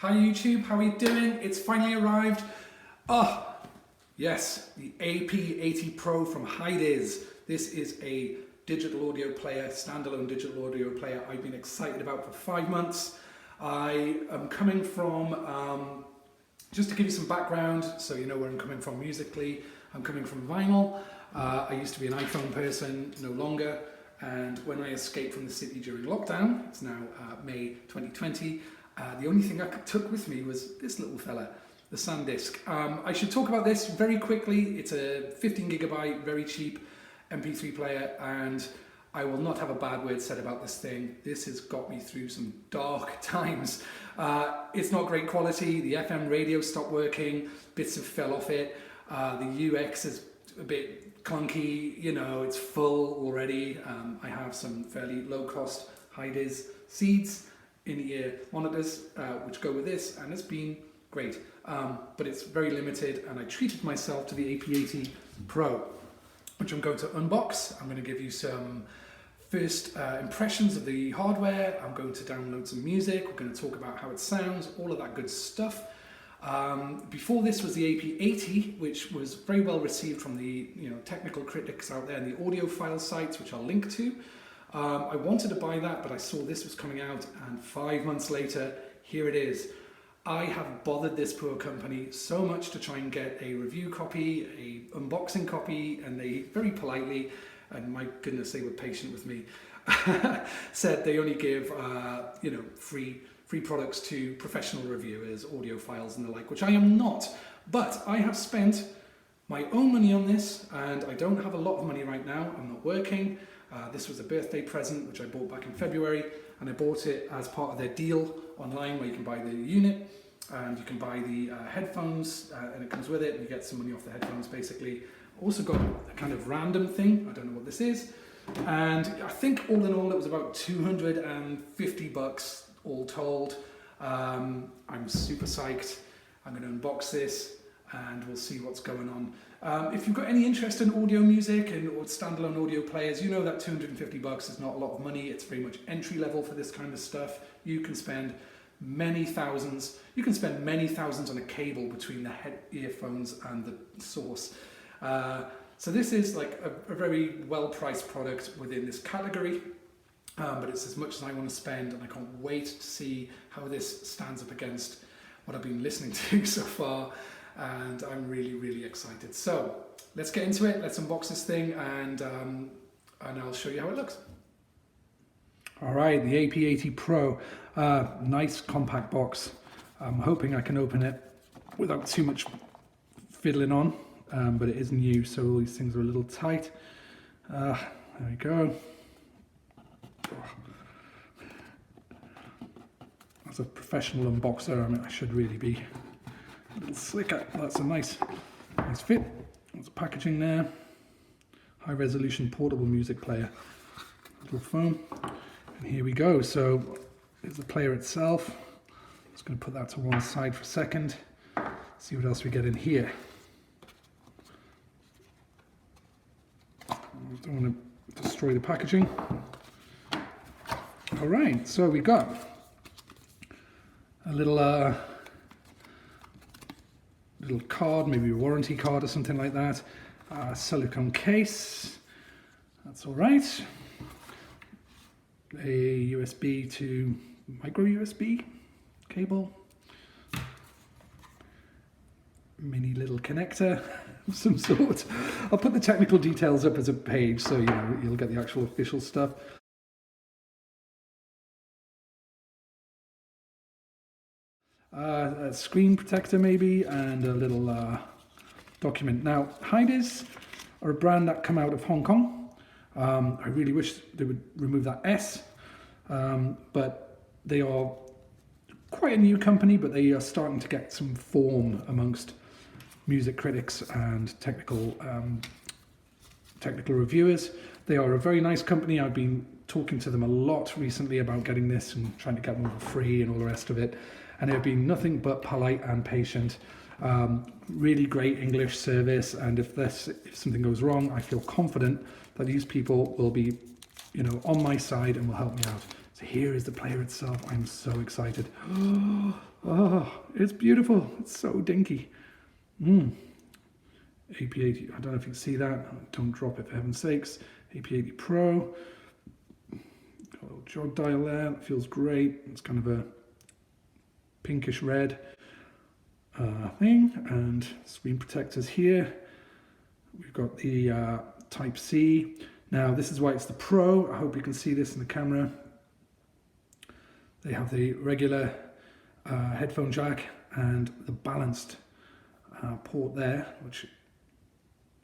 Hi YouTube, how are you doing? It's finally arrived. Oh, yes, the AP80 Pro from Hidizs. This is a digital audio player, standalone digital audio player I've been excited about for 5 months. I am coming from, just to give you some background, so you know where I'm coming from musically, I'm coming from vinyl. I used to be an iPhone person, no longer. And when I escaped from the city during lockdown, it's now May 2020, the only thing I took with me was this little fella, the SanDisk. I should talk about this very quickly. It's a 15 gigabyte, very cheap MP3 player, and I will not have a bad word said about this thing. This has got me through some dark times. It's not great quality. The FM radio stopped working, bits have fell off it. The UX is a bit clunky, you know, it's full already. I have some fairly low-cost Hidizs seeds in-ear monitors which go with this, and it's been great. But it's very limited, and I treated myself to the AP80 Pro, which I'm going to unbox. I'm going to give you some first impressions of the hardware. I'm going to download some music. We're going to talk about how it sounds, all of that good stuff. Before this was the AP80, which was very well received from the technical critics out there and the audiophile sites, which I'll link to. I wanted to buy that, but I saw this was coming out, and 5 months later, here it is. I have bothered this poor company so much to try and get a review copy, a unboxing copy, and they very politely, and my goodness, they were patient with me, said they only give free products to professional reviewers, audiophiles and the like, which I am not. But I have spent my own money on this, and I don't have a lot of money right now. I'm not working. This was a birthday present which I bought back in February, and I bought it as part of their deal online where you can buy the unit and you can buy the headphones, and it comes with it, and you get some money off the headphones basically. Also got a kind of random thing, I don't know what this is, and I think all in all it was about 250 bucks all told. I'm super psyched. I'm going to unbox this and we'll see what's going on. If you've got any interest in audio music and or standalone audio players, you know that 250 bucks is not a lot of money. It's very much entry level for this kind of stuff. You can spend many thousands. You can spend many thousands on a cable between the earphones and the source. So this is like a very well-priced product within this category. But it's as much as I want to spend, and I can't wait to see how this stands up against what I've been listening to so far, and I'm really, really excited. So let's get into it, let's unbox this thing, and I'll show you how it looks. Alright, the AP80 Pro, nice compact box. I'm hoping I can open it without too much fiddling on, but it is new, so all these things are a little tight. There we go. As a professional unboxer, I mean, I should really be a little slicker. That's a nice fit. There's packaging there. High resolution portable music player. Little phone. And here we go. So there's the player itself. Just going to put that to one side for a second. See what else we get in here. Don't want to destroy the packaging. All right, so we got a little card, maybe a warranty card or something like that. Silicone case, that's all right. A USB to micro USB cable. Mini little connector of some sort. I'll put the technical details up as a page so you'll get the actual official stuff. A screen protector maybe, and a little document. Now, Hidizs are a brand that come out of Hong Kong. I really wish they would remove that S, but they are quite a new company, but they are starting to get some form amongst music critics and technical reviewers. They are a very nice company. I've been talking to them a lot recently about getting this and trying to get them for free and all the rest of it. And they've been nothing but polite and patient. Really great English service, and if something goes wrong, I feel confident that these people will be, on my side and will help me out. So here is the player itself. I'm so excited. Oh, it's beautiful. It's so dinky. AP80, I don't know if you can see that. Don't drop it for heaven's sakes. AP80 Pro. Got a little jog dial there. That feels great. It's kind of a pinkish red thing. And screen protectors here. We've got the Type C. Now, this is why it's the Pro. I hope you can see this in the camera. They have the regular headphone jack and the balanced port there, which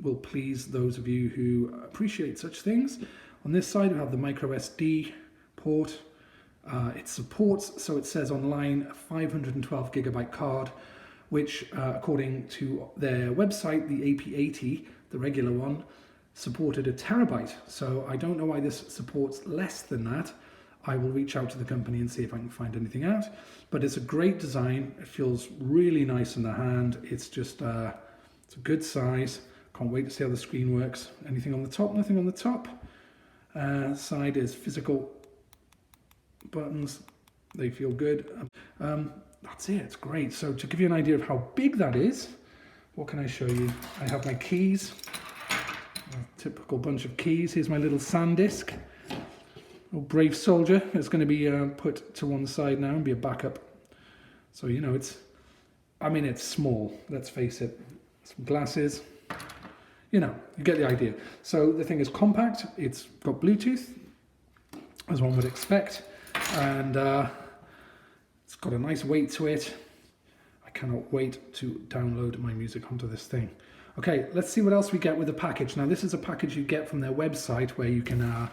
will please those of you who appreciate such things. On this side, we have the micro SD port. It supports, so it says online, a 512 gigabyte card, which according to their website, the AP80, the regular one, supported a terabyte. So I don't know why this supports less than that. I will reach out to the company and see if I can find anything out. But it's a great design. It feels really nice in the hand. It's just, it's a good size. Can't wait to see how the screen works. Anything on the top? Nothing on the top. Side is physical buttons. They feel good. That's it. It's great. So to give you an idea of how big that is, what can I show you? I have my keys. A typical bunch of keys. Here's my little SanDisk. Oh, brave soldier. It's going to be put to one side now and be a backup. So, you know, it's small. Let's face it. Some glasses. You know, you get the idea. So the thing is compact. It's got Bluetooth, as one would expect. And it's got a nice weight to it. I cannot wait to download my music onto this thing. Okay, let's see what else we get with the package. Now, this is a package you get from their website where you can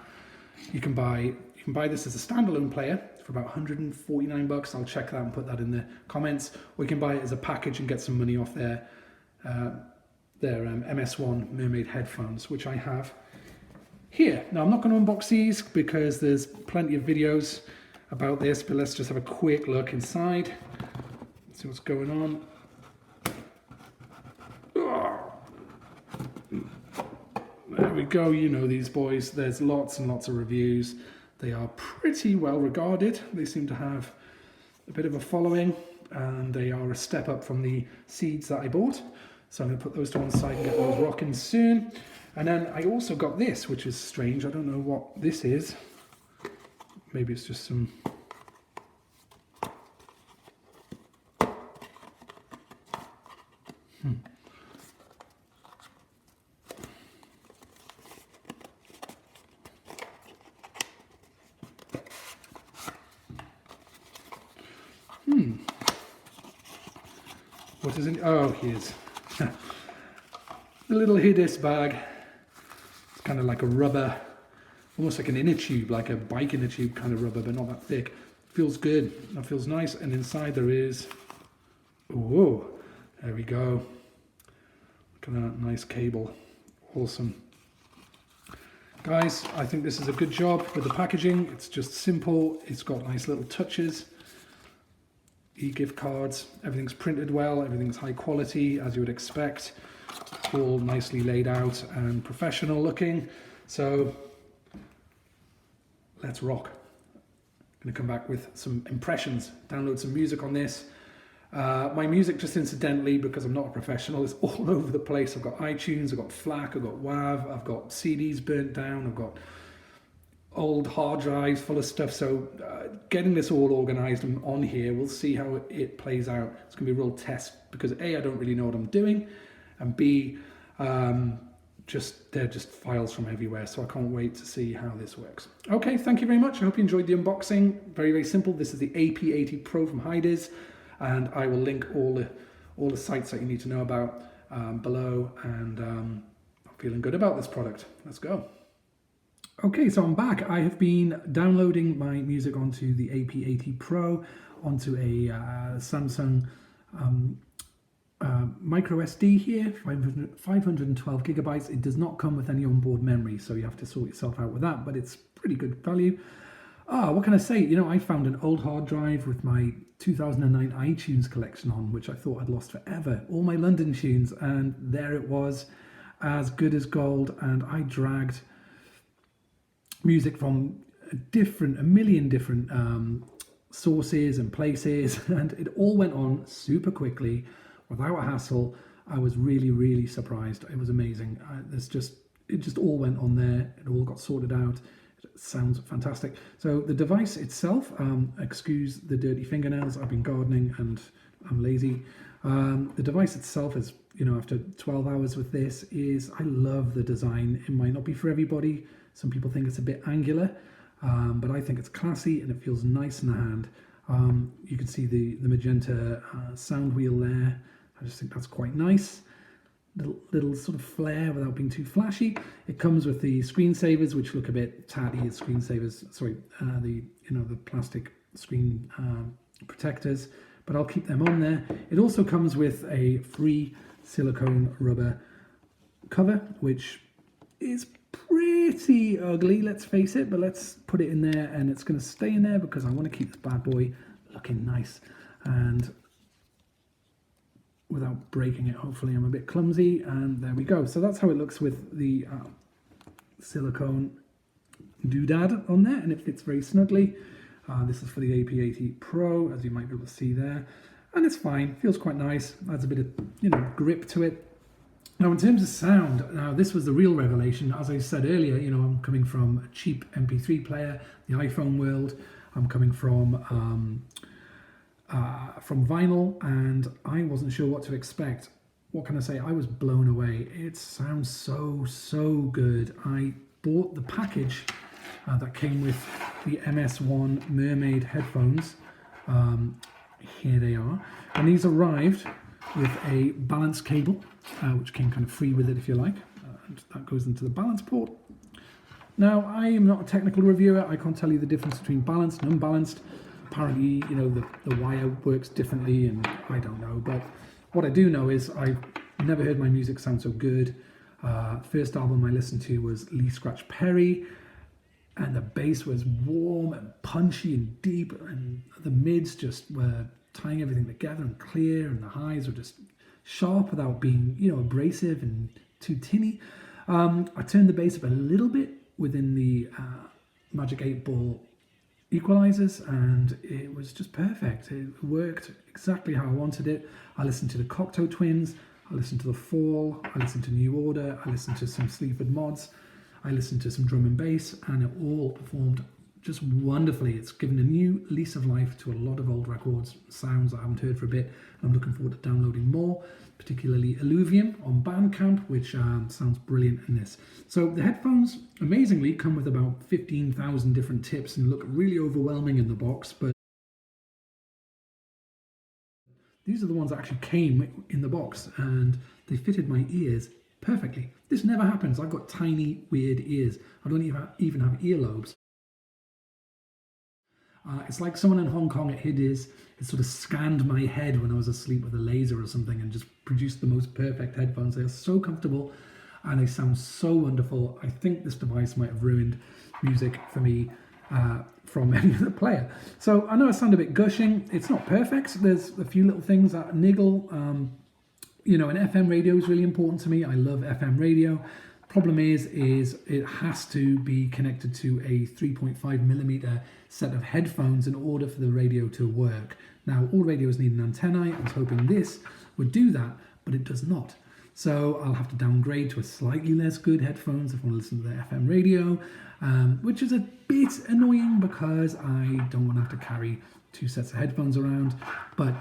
buy this as a standalone player for about 149 bucks. I'll check that and put that in the comments. Or you can buy it as a package and get some money off their MS1 Mermaid headphones, which I have here. Now, I'm not going to unbox these because there's plenty of videos about this, but let's just have a quick look inside. Let's see what's going on. There we go. You know these boys. There's lots and lots of reviews. They are pretty well regarded. They seem to have a bit of a following, and they are a step up from the Seeds that I bought. So I'm going to put those to one side and get those rocking soon. And then I also got this, which is strange. I don't know what this is. Maybe it's just some... What is it? Oh, here's the little Hidizs bag. It's kind of like a rubber, almost like an inner tube, like a bike inner tube kind of rubber, but not that thick. Feels good. That feels nice. And inside there is, oh, there we go. Look at that nice cable. Awesome. Guys, I think this is a good job with the packaging. It's just simple. It's got nice little touches. E-gift cards, everything's printed well, everything's high quality as you would expect, all nicely laid out and professional looking. So let's rock. I'm going to come back with some impressions, download some music on this. My music, just incidentally, because I'm not a professional, is all over the place. I've got iTunes, I've got FLAC, I've got WAV, I've got CDs burnt down, I've got old hard drives full of stuff. So getting this all organized and on here, we'll see how it plays out. It's gonna be a real test because A, I don't really know what I'm doing, and B, they're just files from everywhere. So I can't wait to see how this works. Okay, thank you very much. I hope you enjoyed the unboxing. Very, very simple. This is the AP80 Pro from Hidizs, and I will link all the sites that you need to know about below. And I'm feeling good about this product. Let's go. Okay, so I'm back. I have been downloading my music onto the AP80 Pro, onto a Samsung micro SD here, 512 gigabytes. It does not come with any onboard memory, so you have to sort yourself out with that, but it's pretty good value. What can I say? You know, I found an old hard drive with my 2009 iTunes collection on, which I thought I'd lost forever. All my London tunes, and there it was, as good as gold, and I dragged music from a million different sources and places, and it all went on super quickly without a hassle. I was really, really surprised. It was amazing. It just all went on there. It all got sorted out. It sounds fantastic. So the device itself, excuse the dirty fingernails, I've been gardening and I'm lazy. The device itself is, after 12 hours with this, I love the design. It might not be for everybody. Some people think it's a bit angular, but I think it's classy and it feels nice in the hand. You can see the magenta sound wheel there. I just think that's quite nice. Little sort of flair without being too flashy. It comes with the screensavers, which look a bit tatty. It's screensavers, sorry, the plastic screen protectors, but I'll keep them on there. It also comes with a free silicone rubber cover, which is pretty ugly, let's face it, but let's put it in there, and it's going to stay in there because I want to keep this bad boy looking nice and without breaking it. Hopefully I'm a bit clumsy, and there we go. So that's how it looks with the silicone doodad on there, and it fits very snugly. This is for the AP80 Pro, as you might be able to see there, and it's fine, feels quite nice, adds a bit of grip to it. Now in terms of sound, now this was the real revelation. As I said earlier, I'm coming from a cheap MP3 player, the iPhone world. I'm coming from vinyl, and I wasn't sure what to expect. What can I say? I was blown away. It sounds so good. I bought the package that came with the MS1 Mermaid headphones. Here they are, and these arrived with a balance cable, which came kind of free with it, if you like, and that goes into the balance port. Now, I am not a technical reviewer. I can't tell you the difference between balanced and unbalanced. Apparently, the wire works differently, and I don't know. But what I do know is I've never heard my music sound so good. First album I listened to was Lee Scratch Perry, and the bass was warm and punchy and deep, and the mids just were tying everything together and clear, and the highs were just sharp without being, abrasive and too tinny. I turned the bass up a little bit within the Magic 8 Ball equalizers, and it was just perfect. It worked exactly how I wanted it. I listened to the Cocteau Twins, I listened to The Fall, I listened to New Order, I listened to some Sleaford Mods, I listened to some drum and bass, and it all performed just wonderfully. It's given a new lease of life to a lot of old records, sounds I haven't heard for a bit. I'm looking forward to downloading more, particularly Illuvium on Bandcamp, which sounds brilliant in this. So the headphones, amazingly, come with about 15,000 different tips and look really overwhelming in the box, but these are the ones that actually came in the box, and they fitted my ears perfectly. This never happens. I've got tiny, weird ears. I don't even have earlobes. It's like someone in Hong Kong at Hidizs had sort of scanned my head when I was asleep with a laser or something and just produced the most perfect headphones. They are so comfortable and they sound so wonderful. I think this device might have ruined music for me from any other player. So I know I sound a bit gushing. It's not perfect. There's a few little things that niggle. An FM radio is really important to me. I love FM radio. Problem is it has to be connected to a 3.5mm set of headphones in order for the radio to work. Now, all radios need an antenna. I was hoping this would do that, but it does not. So I'll have to downgrade to a slightly less good headphones if I want to listen to the FM radio, which is a bit annoying because I don't want to have to carry two sets of headphones around. But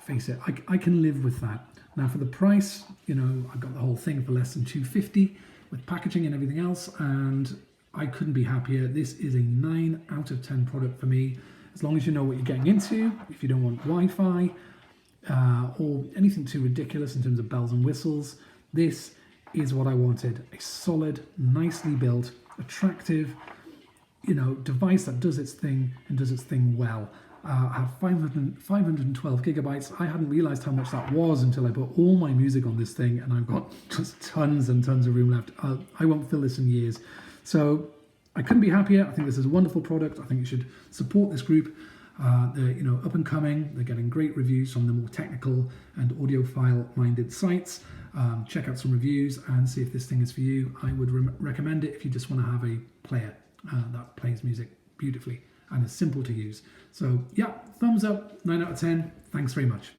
face it, I can live with that. Now for the price, I got the whole thing for less than $250 with packaging and everything else, and I couldn't be happier. This is a 9 out of 10 product for me. As long as you know what you're getting into, if you don't want Wi-Fi or anything too ridiculous in terms of bells and whistles, this is what I wanted. A solid, nicely built, attractive, device that does its thing and does its thing well. I have 512 gigabytes. I hadn't realized how much that was until I put all my music on this thing, and I've got just tons and tons of room left. I won't fill this in years. So I couldn't be happier. I think this is a wonderful product. I think you should support this group. They're up and coming. They're getting great reviews from the more technical and audiophile-minded sites. Check out some reviews and see if this thing is for you. I would recommend it if you just want to have a player that plays music beautifully. and it's simple to use. So yeah, thumbs up, 9 out of 10. Thanks very much.